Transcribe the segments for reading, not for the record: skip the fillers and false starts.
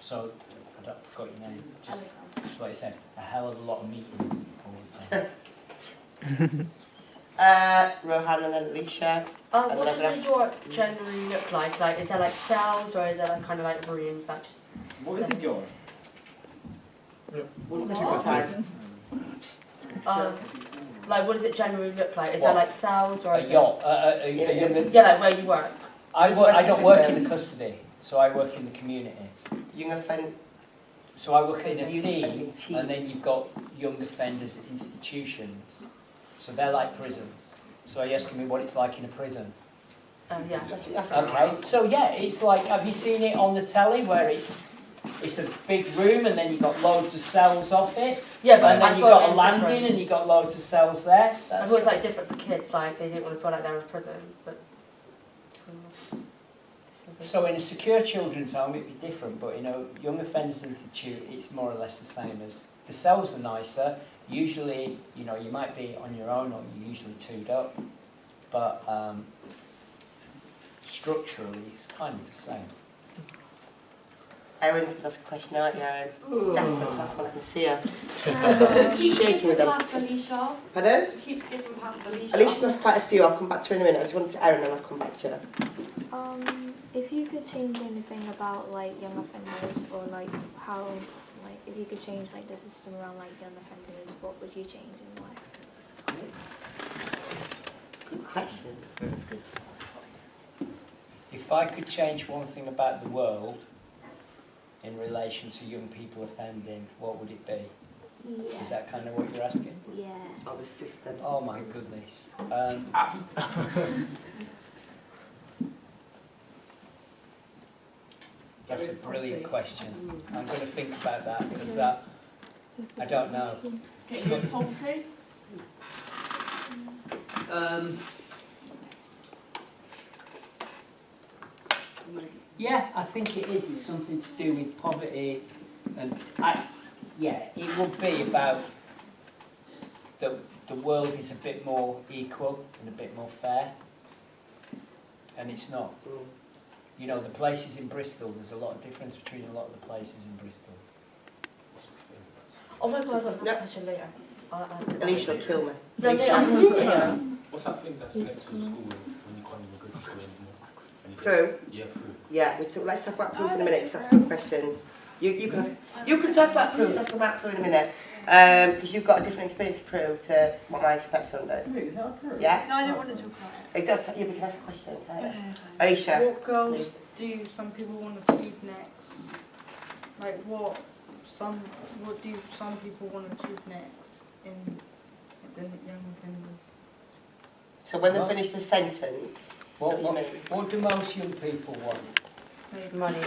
So, I forgot your name. Just like I said, a hell of a lot of meetings all the time. Rohan and then Alicia. What does a YOT generally look like? Like, is there like cells or is there like kind of like rooms that just... What is a YOT? Like, what does it generally look like? Is What? there like cells or A is yacht. yeah, like where you work. I don't work in the custody, so I work in the community. Young offender. So I work in a Youth team, offending team. and then you've got young offenders institutions. So they're like prisons. So are you asking me what it's like in a prison? Yeah. That's what you're asking. Okay, so yeah, it's like, have you seen it on the telly where it's a big room and then you've got loads of cells off it? Yeah, but And then I you've thought got it a was landing different. and you've got loads of cells there. I That's thought it was like different for kids, like they didn't want to feel like they were in prison, but... So in a secure children's home it'd be different, but in a young offenders institute it's more or less the same as, the cells are nicer, usually, you know, you might be on your own or you're usually twoed up, but structurally it's kind of the same. Erin's going to ask a question, aren't you, Erin? Desperate to ask one, I can see her. Shaking with them. Past Alicia. Pardon? Keep skipping past Alicia. Alicia's asked quite a few, I'll come back to her in a minute. I just wanted to Erin and I'll come back to you. If you could change anything about like young offenders or like how, like if you could change like the system around like young offenders, what would you change and why? Good question. If I could change one thing about the world in relation to young people offending, what would it be? Yeah. Is that kind of what you're asking? Yeah. Oh, the system. Oh my goodness. That's a brilliant question. I'm going to think about that because I don't know. Get rid of poverty. Yeah, I think it is. It's something to do with poverty, and yeah, it would be about the world is a bit more equal and a bit more fair, and it's not. You know, the places in Bristol, there's a lot of difference between a lot of the places in Bristol. Oh my god, I've got a question later. I'll ask it. Alicia will kill me. No, say yeah. What's that thing that's next to the school when you can't even go to school anymore? Prue? Yeah, Prue. Yeah, let's talk about Prues in a minute because that's good questions. You can talk about Prues, let's talk about Prue in a minute. Because you've got a different experience of Prue to what my stepson did. Wait, is that a Prue? Yeah? No, I didn't want to talk about it. It does, yeah, we can ask a question. Alicia. What goals please. do some people want to achieve next? Like what do some people want to achieve next in the young offenders? So when they finish the sentence, What you mean? do most young people want? Like, Money.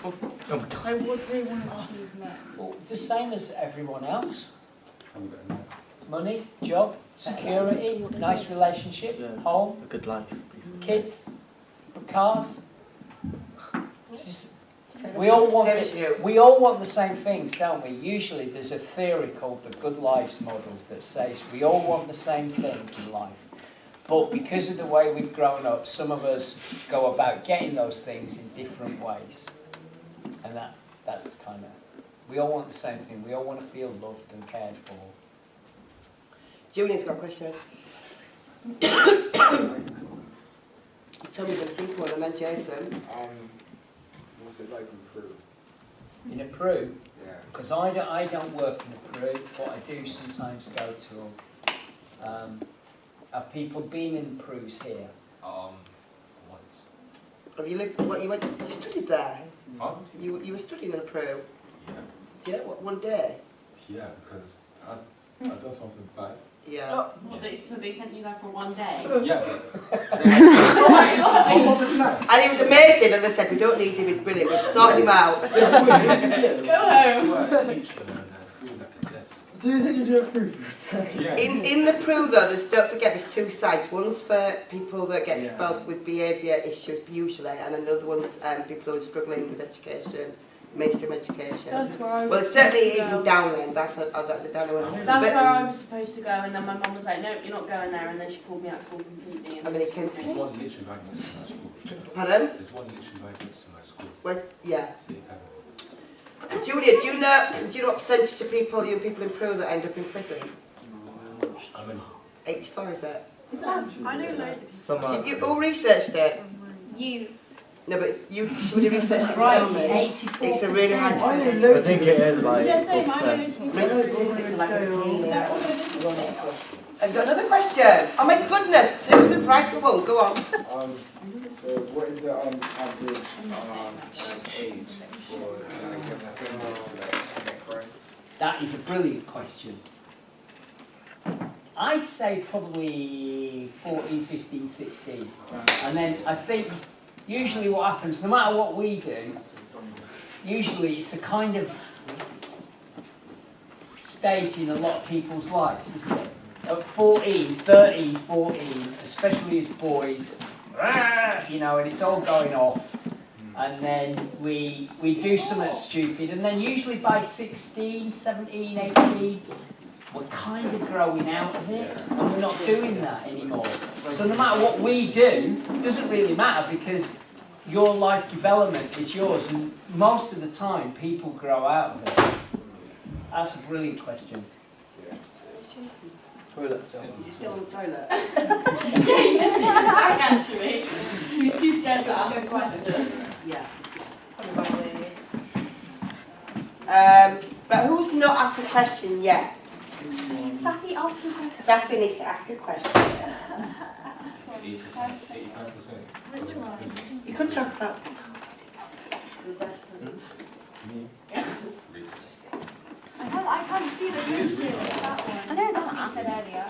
like what do they want to achieve next? Well, the same as everyone else. Haven't got enough. Money, job, security, nice relationship, home, A good life. kids, cars. We all want the same things, don't we? Usually there's a theory called the good lives model that says we all want the same things in life. But because of the way we've grown up, some of us go about getting those things in different ways. And that's kind of, we all want the same thing. We all want to feel loved and cared for. Julian's got a question. Tell me the think one, and then Jason. What's it like in Prue? In a Prue, Yeah. because I don't work in a Prue, but I do sometimes go to have people been in Prues here? Once. Have you lived? What you studied there? Huh? You were studying in Prue. Yeah. Yeah. What, one day? Yeah, because I done something bad. Yeah. So they sent you there for one day? Yeah. Oh my god! And he was amazing, and they said we don't need him. He's brilliant. We've sorted him out. Go home! Teacher and threw like a desk. So you said you do a proof? Yeah. In the Prue though, don't forget there's two sides. One's for people that get expelled with behaviour issues usually, and another one's people who are struggling with education, mainstream education. That's where I was Well, it certainly supposed to isn't go. Downland. That's the Downland one. That's But, where I was supposed to go, and then my mum was like, "No, you're not going there," and then she pulled me out of school completely. And I mean, it can There's one literally right next to my school. Pardon? There's one literally right next to my school. Well, yeah. See, Julia, do you know what percentage of young people in Peru that end up in prison? I mean, 84, is it? I know loads of people. Did you all researched it? You. No, but you researched it Right, for me. 84%. It's a really high percentage. I think it is like Yeah, same, I know 4%. My statistics are like a I've got another question. Oh my goodness, two of the right of one. Go on. So what is the average age for young offenders to commit crime? That is a brilliant question. I'd say probably 14, 15, 16. And then I think usually what happens, no matter what we do, usually it's a kind of stage in a lot of people's lives, isn't it? At 14, 13, 14, especially as boys, you know, and it's all going off. And then we do something stupid, and then usually by 16, 17, 18, we're kind of growing out of it, and we're not doing that anymore. So no matter what we do, it doesn't really matter, because your life development is yours, and most of the time people grow out of it. That's a brilliant question. Toilet still. Is he still on the toilet? Back actually. He was too scared to ask a question. Yeah. But who's not asked a question yet? Safi, ask the question. Safi needs to ask a question. 85%. Which one? You could talk about I can't see the question. That one. I know that's what you said earlier.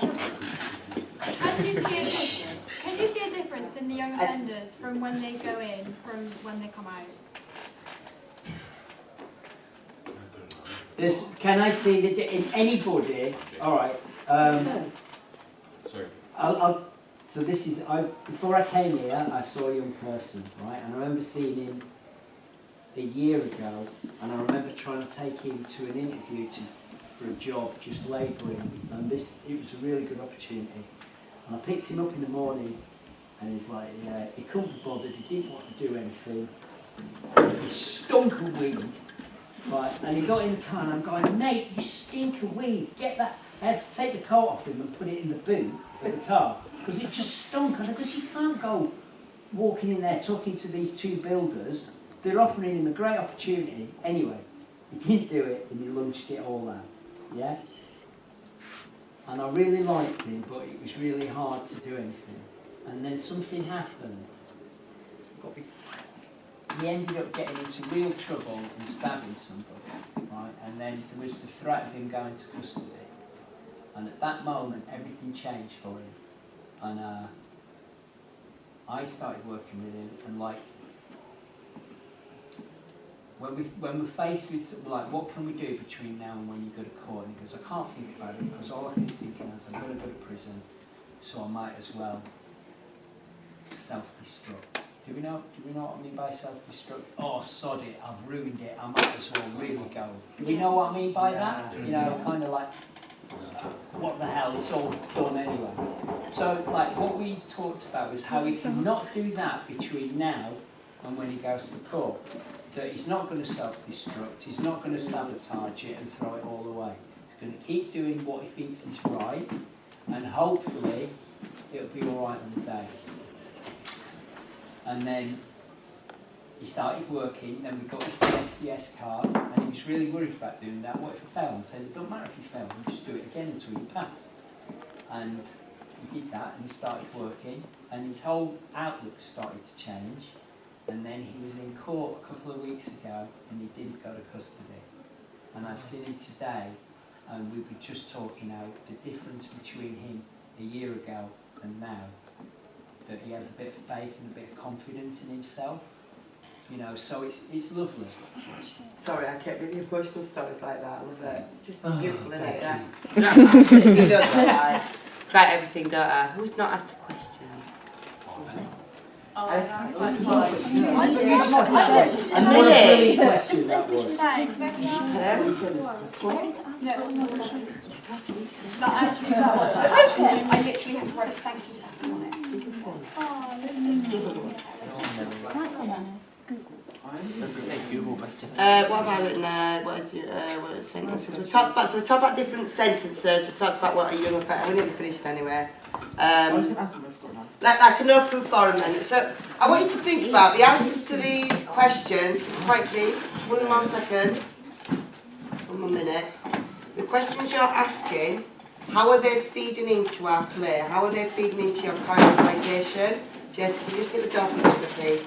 Can you see a difference in the young offenders from when they go in, from when they come out? Can I see that in anybody? All right. Sorry. So this is before I came here, I saw a young person, right, and I remember seeing him a year ago, and I remember trying to take him to an interview for a job, just labouring, and it was a really good opportunity. And I picked him up in the morning, and he's like, yeah, he couldn't be bothered, he didn't want to do anything, he stunk of weed, right, and he got in the car, and I'm going, mate, you stink of weed, get that. I had to take the coat off him and put it in the boot of the car, because it just stunk, and because you can't go walking in there talking to these two builders. They're offering him a great opportunity. Anyway, he didn't do it, and he lunched it all out. Yeah? And I really liked him, but it was really hard to do anything. And then something happened. He ended up getting into real trouble and stabbing somebody, right? And then there was the threat of him going to custody. And at that moment, everything changed for him. And I started working with him, and like, when we're faced with something like, what can we do between now and when you go to court? And he goes, I can't think about it, because all I can think is, I'm going to go to prison, so I might as well self-destruct. Do we know what I mean by self-destruct? Oh, sod it, I've ruined it, I might as well really go. Do we know what I mean by that? You know, kind of like, what the hell, it's all done anyway. So, like, what we talked about was how he can not do that between now and when he goes to court. That he's not going to self-destruct, he's not going to sabotage it and throw it all away. He's going to keep doing what he thinks is right, and hopefully it'll be all right on the day. And then he started working, then we got his CSCS card, and he was really worried about doing that. What if I fail? I said, it don't matter if you fail, you just do it again until you pass. And he did that, and he started working, and his whole outlook started to change. And then he was in court a couple of weeks ago, and he didn't go to custody. And I've seen him today, and we were just talking out the difference between him a year ago and now. That he has a bit of faith and a bit of confidence in himself. You know, so it's lovely. Sorry, I kept reading emotional stories like that. I love it. It's just beautiful, isn't it? Yeah. Write everything, don't I? Who's not asked a question? Oh, And what a brilliant question that was. I literally have to write a thank you something on it. Oh, Google. What have I written there? What are sentences? We talked about different sentences. We talked about what a young offender. We nearly finished anyway. Like an open forum then. So I want you to think about the answers to these questions. Quite please. 1 more second. 1 more minute. The questions you're asking, how are they feeding into our play? How are they feeding into your characterisation? Jess, can you just get the door for me, please?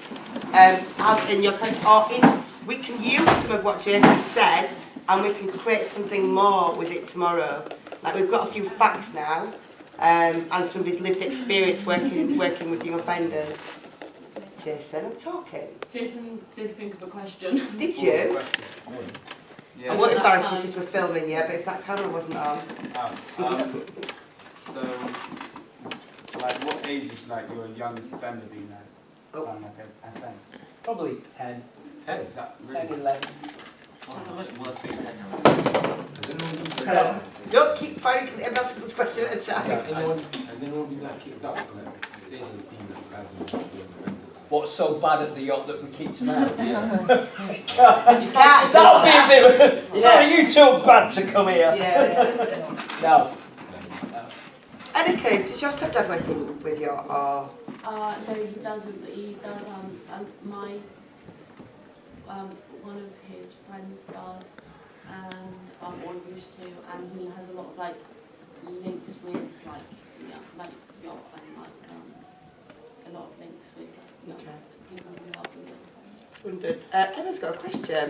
We can use some of what Jason said and we can create something more with it tomorrow. Like we've got a few facts now and somebody's lived experience working with young offenders. Jason, I'm talking. Jason did think of a question. Did you? Yeah. I won't embarrass you because we're filming you, but if that camera wasn't on. So, like, what age is like your youngest offender being like, done like an offence? Probably 10. 10? Is that really? 10, 11. Don't keep fighting every single question at a time. Has anyone been like kicked out for like saying anything bad about What's so bad at the yacht that we keep them out? Yeah. That'll be a bit of a... Sorry, you too bad to come here. Yeah. No. Annika, does your stepdad working with you or? No, he doesn't, but he does, one of his friends does, and, or used to, and he has a lot of, like, links with, like, yeah, like, YOT and, like, a lot of links with, like, people who help with it. Wondered. Emma's got a question.